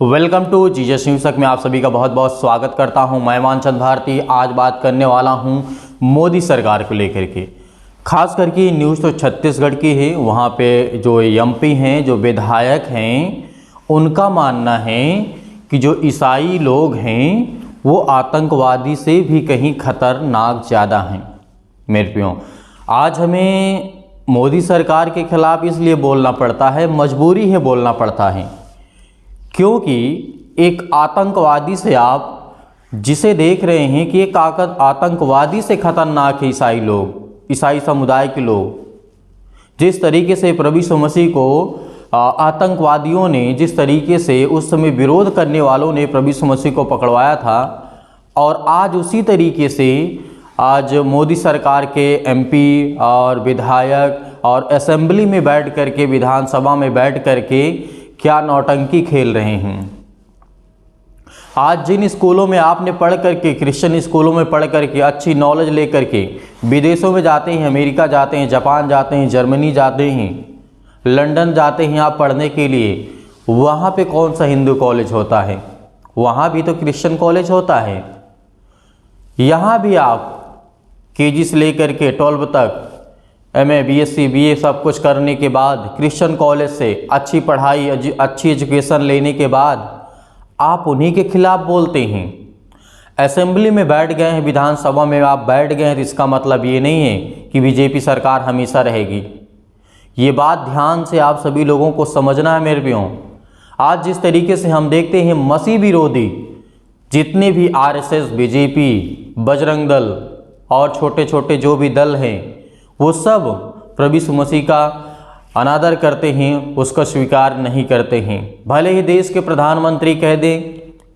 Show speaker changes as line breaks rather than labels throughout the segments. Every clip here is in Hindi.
वेलकम टू जीजस न्यूज़ तक में आप सभी का बहुत बहुत स्वागत करता हूं। मैं मानचंद भारती आज बात करने वाला हूं मोदी सरकार को लेकर के। खास करके न्यूज़ तो छत्तीसगढ़ की है। वहां पे जो एमपी हैं, जो विधायक हैं, उनका मानना है कि जो ईसाई लोग हैं वो आतंकवादी से भी कहीं खतरनाक ज़्यादा हैं। मेरे प्रियो, आज हमें मोदी सरकार के खिलाफ इसलिए बोलना पड़ता है, मजबूरी है बोलना पड़ता है, क्योंकि एक आतंकवादी से आप जिसे देख रहे हैं कि एक आतंकवादी से खतरनाक है ईसाई लोग, ईसाई समुदाय के लोग। जिस तरीके से प्रभु यीशु मसीह को आतंकवादियों ने, जिस तरीके से उस समय विरोध करने वालों ने प्रभु यीशु मसीह को पकड़वाया था, और आज उसी तरीके से आज मोदी सरकार के एमपी और विधायक और असेंबली में बैठ करके, विधानसभा में बैठ करके क्या नौटंकी खेल रहे हैं। आज जिन स्कूलों में आपने पढ़ करके, क्रिश्चियन स्कूलों में पढ़ करके अच्छी नॉलेज लेकर के विदेशों में जाते हैं, अमेरिका जाते हैं, जापान जाते हैं, जर्मनी जाते हैं, लंदन जाते हैं आप पढ़ने के लिए, वहाँ पे कौन सा हिंदू कॉलेज होता है? वहाँ भी तो क्रिश्चियन कॉलेज होता है। यहाँ भी आप केजी से लेकर के 12 तक एमए, बीएससी, बीए सब कुछ करने के बाद, क्रिश्चियन कॉलेज से अच्छी पढ़ाई, अच्छी एजुकेशन लेने के बाद आप उन्हीं के खिलाफ बोलते हैं। असेंबली में बैठ गए हैं, विधानसभा में आप बैठ गए हैं, तो इसका मतलब ये नहीं है कि बीजेपी सरकार हमेशा रहेगी। ये बात ध्यान से आप सभी लोगों को समझना है मेरे प्रियो। आज जिस तरीके से हम देखते हैं मसीह विरोधी जितने भी आरएसएस, बीजेपी, बजरंग दल और छोटे छोटे जो भी दल हैं, वो सब प्रभु यीशु मसीह का अनादर करते हैं, उसका स्वीकार नहीं करते हैं। भले ही देश के प्रधानमंत्री कह दें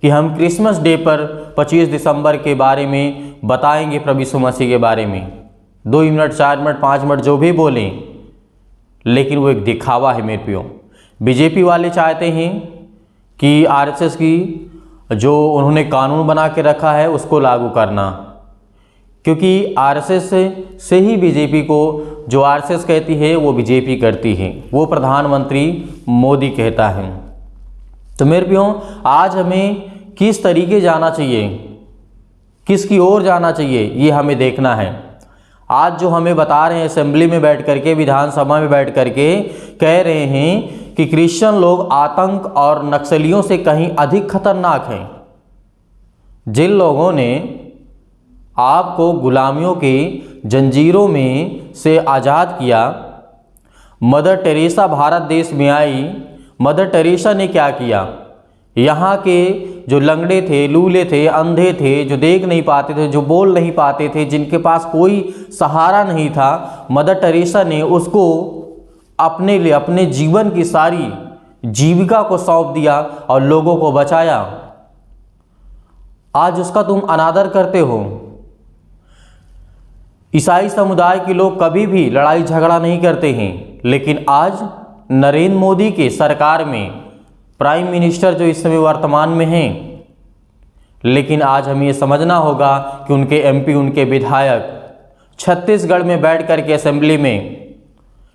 कि हम क्रिसमस डे पर 25 दिसंबर के बारे में बताएंगे, प्रभु यीशु मसीह के बारे में 2 मिनट, 4 मिनट, 5 मिनट जो भी बोलें, लेकिन वो एक दिखावा है मेरे प्रियो। बीजेपी वाले चाहते हैं कि आरएसएस की जो उन्होंने कानून बना के रखा है उसको लागू करना, क्योंकि आरएसएस से ही बीजेपी को, जो आरएसएस कहती है वो बीजेपी करती है, वो प्रधानमंत्री मोदी कहता है। तो मेरे प्रियो, आज हमें किस तरीके जाना चाहिए, किसकी ओर जाना चाहिए, ये हमें देखना है। आज जो हमें बता रहे हैं असेंबली में बैठ करके, विधानसभा में बैठ करके कह रहे हैं कि क्रिश्चियन लोग आतंक और नक्सलियों से कहीं अधिक खतरनाक हैं। जिन लोगों ने आपको गुलामियों के जंजीरों में से आज़ाद किया, मदर टेरेसा भारत देश में आई। मदर टेरेसा ने क्या किया? यहाँ के जो लंगड़े थे, लूले थे, अंधे थे, जो देख नहीं पाते थे, जो बोल नहीं पाते थे, जिनके पास कोई सहारा नहीं था, मदर टेरेसा ने उसको अपने लिए, अपने जीवन की सारी जीविका को सौंप दिया और लोगों को बचाया। आज उसका तुम अनादर करते हो। ईसाई समुदाय के लोग कभी भी लड़ाई झगड़ा नहीं करते हैं, लेकिन आज नरेंद्र मोदी के सरकार में प्राइम मिनिस्टर जो इस समय वर्तमान में हैं, लेकिन आज हमें ये समझना होगा कि उनके एमपी, उनके विधायक छत्तीसगढ़ में बैठ कर के असेंबली में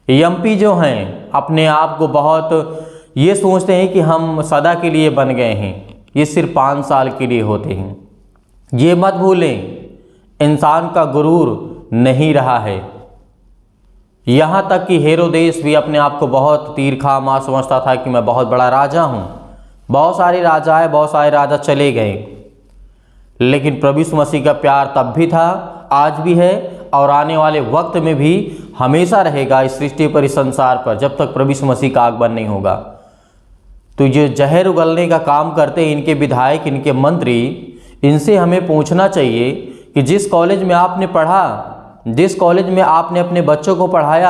एमपी जो हैं, अपने आप को बहुत ये सोचते हैं कि हम सदा के लिए बन गए हैं। ये सिर्फ 5 साल के लिए होते हैं। ये मत भूलें, इंसान का गुरूर नहीं रहा है। यहाँ तक कि हेरोदेस भी अपने आप को बहुत तीरखा माँ समझता था कि मैं बहुत बड़ा राजा हूँ। बहुत सारे राजा आए, बहुत सारे राजा चले गए, लेकिन प्रभु यीशु मसीह का प्यार तब भी था, आज भी है और आने वाले वक्त में भी हमेशा रहेगा इस सृष्टि पर, इस संसार पर, जब तक प्रभु यीशु मसीह का आगमन नहीं होगा। तो जो जहर उगलने का काम करते हैं इनके विधायक, इनके मंत्री, इनसे हमें पूछना चाहिए कि जिस कॉलेज में आपने पढ़ा, जिस कॉलेज में आपने अपने बच्चों को पढ़ाया,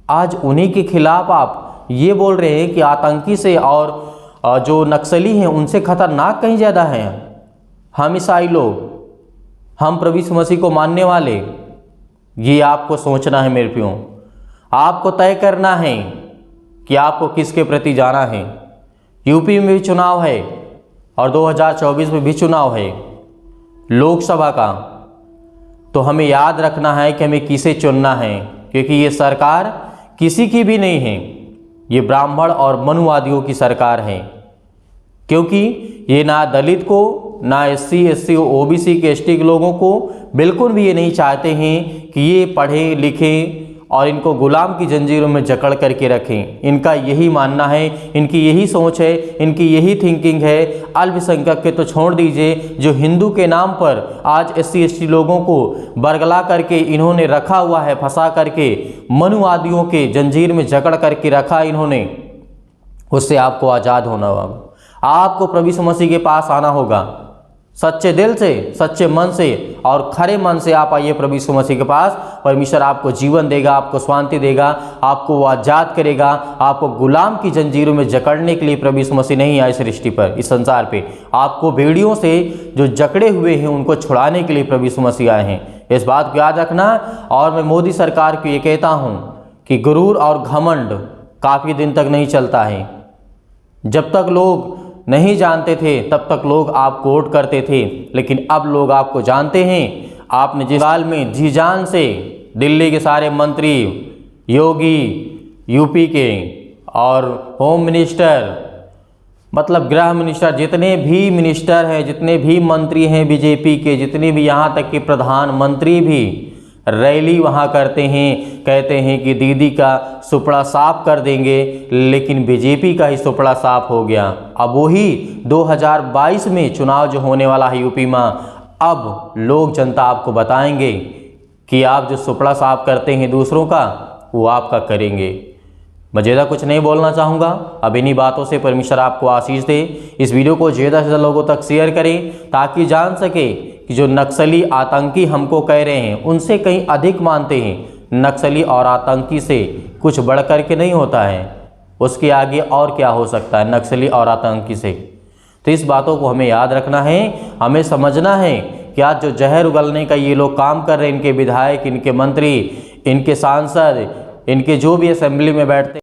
आज उन्हीं के खिलाफ आप ये बोल रहे हैं कि आतंकी से और जो नक्सली हैं उनसे खतरनाक कहीं ज़्यादा हैं हम ईसाई लोग, हम प्रभु यीशु मसीह को मानने वाले। ये आपको सोचना है मेरे प्रियो। आपको तय करना है कि आपको किसके प्रति जाना है। यूपी में भी चुनाव है और 2024 में भी चुनाव है लोकसभा का, तो हमें याद रखना है कि हमें किसे चुनना है, क्योंकि ये सरकार किसी की भी नहीं है, ये ब्राह्मण और मनुवादियों की सरकार है। क्योंकि ये ना दलित को, ना SC SC OBC के ST के लोगों को बिल्कुल भी ये नहीं चाहते हैं कि ये पढ़ें लिखें और इनको गुलाम की जंजीरों में जकड़ करके रखें। इनका यही मानना है, इनकी यही सोच है, इनकी यही थिंकिंग है। अल्पसंख्यक के तो छोड़ दीजिए, जो हिंदू के नाम पर आज SC ST लोगों को बरगला करके इन्होंने रखा हुआ है, फंसा करके मनुवादियों के जंजीर में जकड़ करके रखा इन्होंने, उससे आपको आज़ाद होना होगा। आपको प्रभु यीशु मसीह के पास आना होगा, सच्चे दिल से, सच्चे मन से और खरे मन से आप आइए प्रभु यीशु मसीह के पास। परमेश्वर आपको जीवन देगा, आपको शांति देगा, आपको वो आज़ाद करेगा। आपको गुलाम की जंजीरों में जकड़ने के लिए प्रभु यीशु मसीह नहीं आए इस सृष्टि पर, इस संसार पे। आपको भेड़ियों से जो जकड़े हुए हैं उनको छुड़ाने के लिए प्रभु यीशु मसीह आए हैं। इस बात को याद रखना। और मैं मोदी सरकार को ये कहता हूँ कि गुरूर और घमंड काफ़ी दिन तक नहीं चलता है। जब तक लोग नहीं जानते थे तब तक लोग आपको वोट करते थे, लेकिन अब लोग आपको जानते हैं। आपने जिस साल में जी जान से दिल्ली के सारे मंत्री, योगी, यूपी के और होम मिनिस्टर, मतलब गृह मिनिस्टर, जितने भी मिनिस्टर हैं, जितने भी मंत्री हैं बीजेपी के, जितने भी यहाँ तक कि प्रधानमंत्री भी रैली वहाँ करते हैं, कहते हैं कि दीदी का सुपड़ा साफ कर देंगे, लेकिन बीजेपी का ही सुपड़ा साफ हो गया। अब वही 2022 में चुनाव जो होने वाला है यूपी में, अब लोग जनता आपको बताएंगे कि आप जो सुपड़ा साफ करते हैं दूसरों का, वो आपका करेंगे। मैं ज़्यादा कुछ नहीं बोलना चाहूँगा। अब इन्हीं बातों से परमेश्वर आपको आशीष दे। इस वीडियो को ज़्यादा से ज़्यादा लोगों तक शेयर करें ताकि जान सके कि जो नक्सली आतंकी हमको कह रहे हैं उनसे कहीं अधिक मानते हैं। नक्सली और आतंकी से कुछ बढ़ कर के नहीं होता है, उसके आगे और क्या हो सकता है नक्सली और आतंकी से। तो इस बातों को हमें याद रखना है, हमें समझना है कि आज जो जहर उगलने का ये लोग काम कर रहे हैं, इनके विधायक, इनके मंत्री, इनके सांसद, इनके जो भी असेंबली में बैठते